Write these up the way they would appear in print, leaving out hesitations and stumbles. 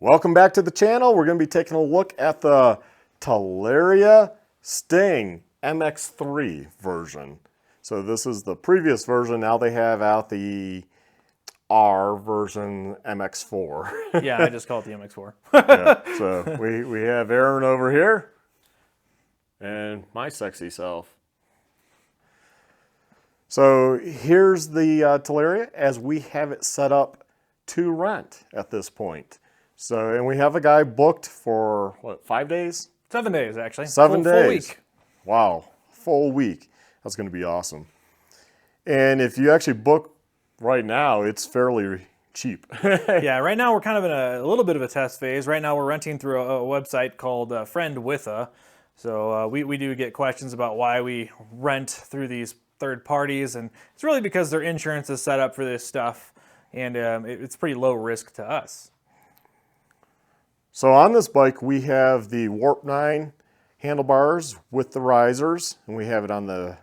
Welcome back to the channel. We're going to be taking a look at the Talaria Sting MX3 version. So this is the previous version. Now they have out the R version MX4. Yeah, I just call it the MX4. Yeah, so we have Aaron over here and my sexy self. So here's the Talaria as we have it set up to rent at this point. So, and we have a guy booked for, what, 5 days? 7 days, actually. 7 days. Full week. Wow, full week. That's going to be awesome. And if you actually book right now, it's fairly cheap. Yeah, right now we're kind of in a little bit of a test phase. Right now we're renting through a website called Friend So we do get questions about why we rent through these third parties, and it's really because their insurance is set up for this stuff, and it's pretty low risk to us. So on this bike, we have the Warp 9 handlebars with the risers, and we have it on the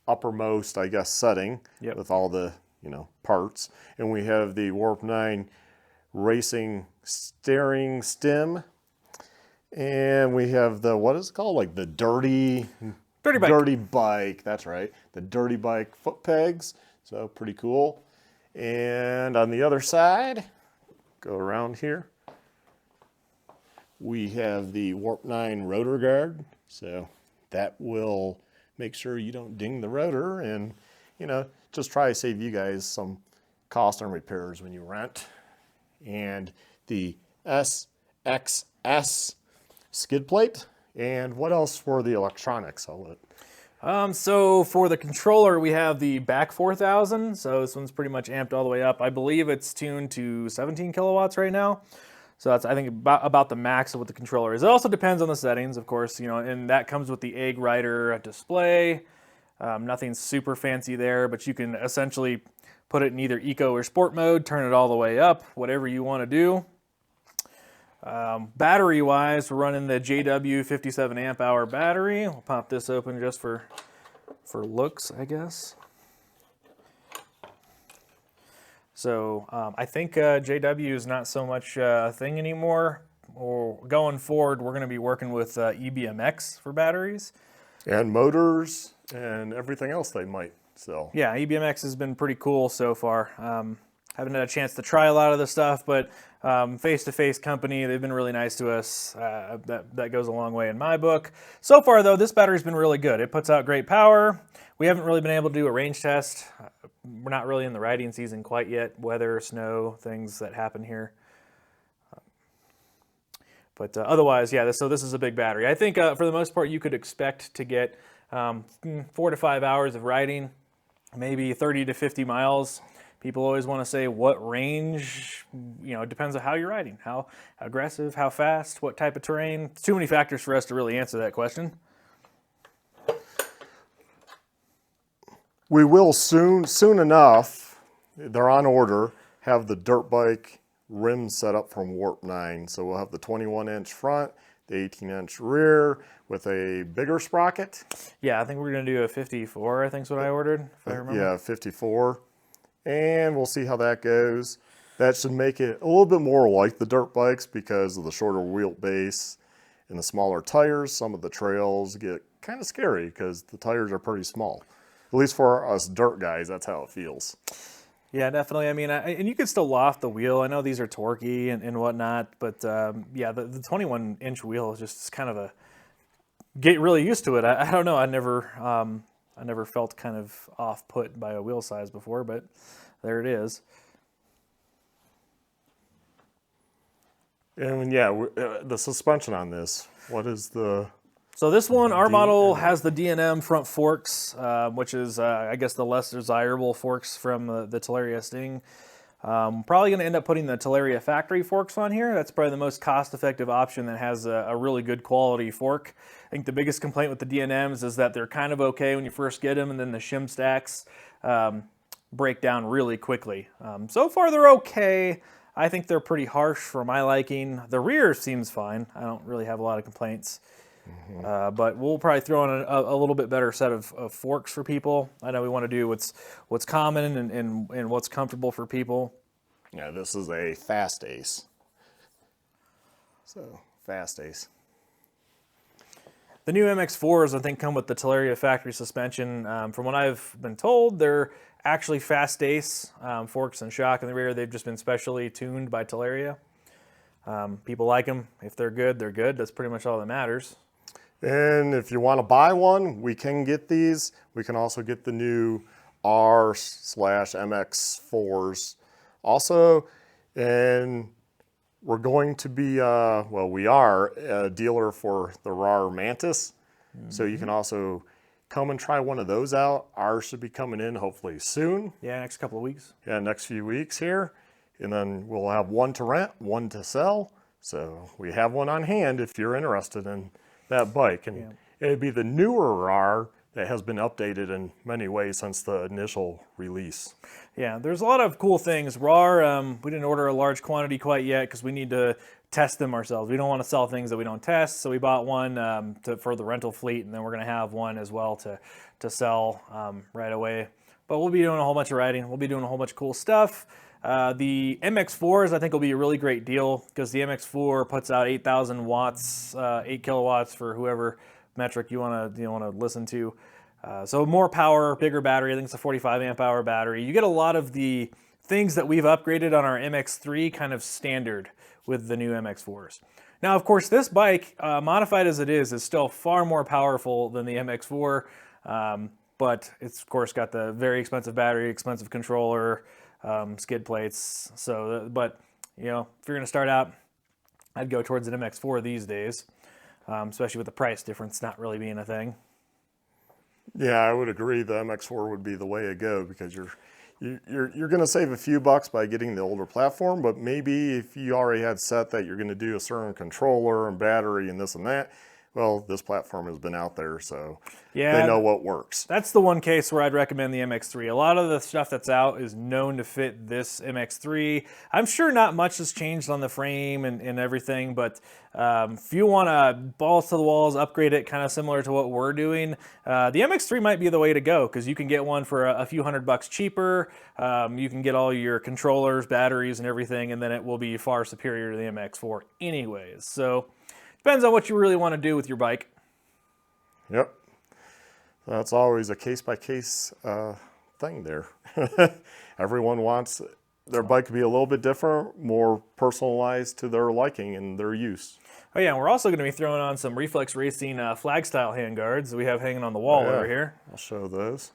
uppermost, I guess, setting with all the, parts. And we have the Warp 9 racing steering stem. And we have the, what is it called? Like the dirty bike. Dirty bike, that's right. The dirty bike foot pegs, so pretty cool. And on the other side, go around here, we have the Warp 9 rotor guard, so that will make sure you don't ding the rotor and, just try to save you guys some cost on repairs when you rent. And the SXS skid plate. And what else for the electronics? So for the controller, we have the back 4000. So this one's pretty much amped all the way up. I believe it's tuned to 17 kilowatts right now. So that's, I think, about the max of what the controller is. It also depends on the settings, of course, and that comes with the Egg Rider display. Nothing super fancy there, but you can essentially put it in either eco or sport mode, turn it all the way up, whatever you want to do. Battery-wise, we're running the JW 57 amp hour battery. We'll pop this open just for looks, I guess. So I think JW is not so much a thing anymore. Or going forward, we're going to be working with EBMX for batteries. And motors and everything else they might sell. Yeah, EBMX has been pretty cool so far. Haven't had a chance to try a lot of the stuff, but face-to-face company, they've been really nice to us. That goes a long way in my book. So far, though, this battery's been really good. It puts out great power. We haven't really been able to do a range test. We're not really in the riding season quite yet. Weather, snow, things that happen here. But otherwise, yeah, so this is a big battery. I think for the most part, you could expect to get 4 to 5 hours of riding, maybe 30 to 50 miles. People always want to say what range, it depends on how you're riding, how aggressive, how fast, what type of terrain. It's too many factors for us to really answer that question. We will soon enough, they're on order, have the dirt bike rims set up from Warp 9. So we'll have the 21-inch front, the 18-inch rear with a bigger sprocket. Yeah, I think we're going to do a 54, I think is what I ordered, if I remember. Yeah, 54. And we'll see how that goes. That should make it a little bit more like the dirt bikes because of the shorter wheelbase and the smaller tires. Some of the trails get kind of scary because the tires are pretty small. At least for us dirt guys, that's how it feels. Yeah, definitely. I mean, and you can still loft the wheel. I know these are torquey and whatnot, but yeah, the 21-inch wheel is just kind of get really used to it. I don't know. I never felt kind of off-put by a wheel size before, but there it is. And yeah, the suspension on this, what is the... So this one, our model has the D&M front forks, which is, I guess, the less desirable forks from the Talaria Sting. Probably going to end up putting the Talaria factory forks on here. That's probably the most cost-effective option that has a really good quality fork. I think the biggest complaint with the D&Ms is that they're kind of okay when you first get them, and then the shim stacks break down really quickly. So far, they're okay. I think they're pretty harsh for my liking. The rear seems fine. I don't really have a lot of complaints. But we'll probably throw in a little bit better set of forks for people. I know we want to do what's common and what's comfortable for people. Yeah, this is a fast ace. So, fast ace. The new MX4s, I think, come with the Talaria factory suspension. From what I've been told, they're actually fast ace forks and shock in the rear. They've just been specially tuned by Talaria. People like them. If they're good, they're good. That's pretty much all that matters. And if you want to buy one, we can get these. We can also get the new R/MX4s also. And we're going to be, well, we are a dealer for the RAR Mantis. So you can also come and try one of those out. Ours should be coming in hopefully soon. Yeah, next couple of weeks. Yeah, next few weeks here. And then we'll have one to rent, one to sell. So we have one on hand if you're interested in that bike. And it'd be the newer RAR that has been updated in many ways since the initial release. Yeah, there's a lot of cool things. RAR, we didn't order a large quantity quite yet because we need to test them ourselves. We don't want to sell things that we don't test, so we bought one for the rental fleet, and then we're going to have one as well to sell right away. But we'll be doing a whole bunch of riding. We'll be doing a whole bunch of cool stuff. The MX4s, I think, will be a really great deal because the MX4 puts out 8,000 watts, 8 kilowatts for whoever metric you want to listen to. So more power, bigger battery. I think it's a 45 amp hour battery. You get a lot of the things that we've upgraded on our MX3 kind of standard with the new MX4s. Now, of course, this bike, modified as it is still far more powerful than the MX4, but it's, of course, got the very expensive battery, expensive controller, skid plates. So, but, you know, if you're going to start out, I'd go towards an MX4 these days, especially with the price difference not really being a thing. Yeah, I would agree. The MX4 would be the way to go because you're going to save a few bucks by getting the older platform, but maybe if you already had set that you're going to do a certain controller and battery and this and that, well, this platform has been out there, so they know what works. That's the one case where I'd recommend the MX3. A lot of the stuff that's out is known to fit this MX3. I'm sure not much has changed on the frame and everything, but if you want to balls to the walls, upgrade it kind of similar to what we're doing, the MX3 might be the way to go because you can get one for a few $100 cheaper. You can get all your controllers, batteries, and everything, and then it will be far superior to the MX4 anyways. So depends on what you really want to do with your bike. Yep. That's always a case-by-case thing there. Everyone wants their bike to be a little bit different, more personalized to their liking and their use. Oh yeah, and we're also going to be throwing on some Reflex Racing flag-style handguards that we have hanging on the wall over here. I'll show those.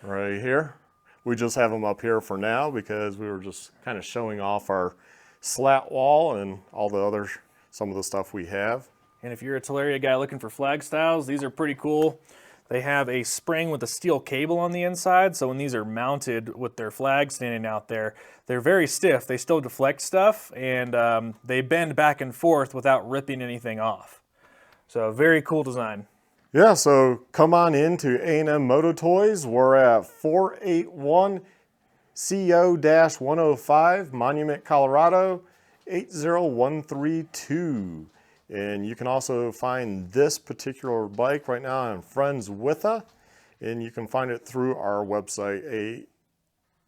Right here. We just have them up here for now because we were just kind of showing off our slat wall and all the other some of the stuff we have. And if you're a Talaria guy looking for flag styles, these are pretty cool. They have a spring with a steel cable on the inside, so when these are mounted with their flag standing out there, they're very stiff. They still deflect stuff, and they bend back and forth without ripping anything off. So very cool design. Yeah, so come on in to A&M Moto Toys. We're at 481 CO-105, Monument, Colorado, 80132. And you can also find this particular bike right now on Friends With A, and you can find it through our website,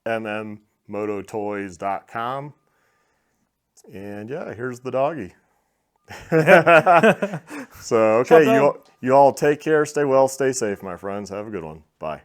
ammmototoys.com. And yeah, here's the doggy. So, okay, you all take care, stay well, stay safe, my friends. Have a good one. Bye.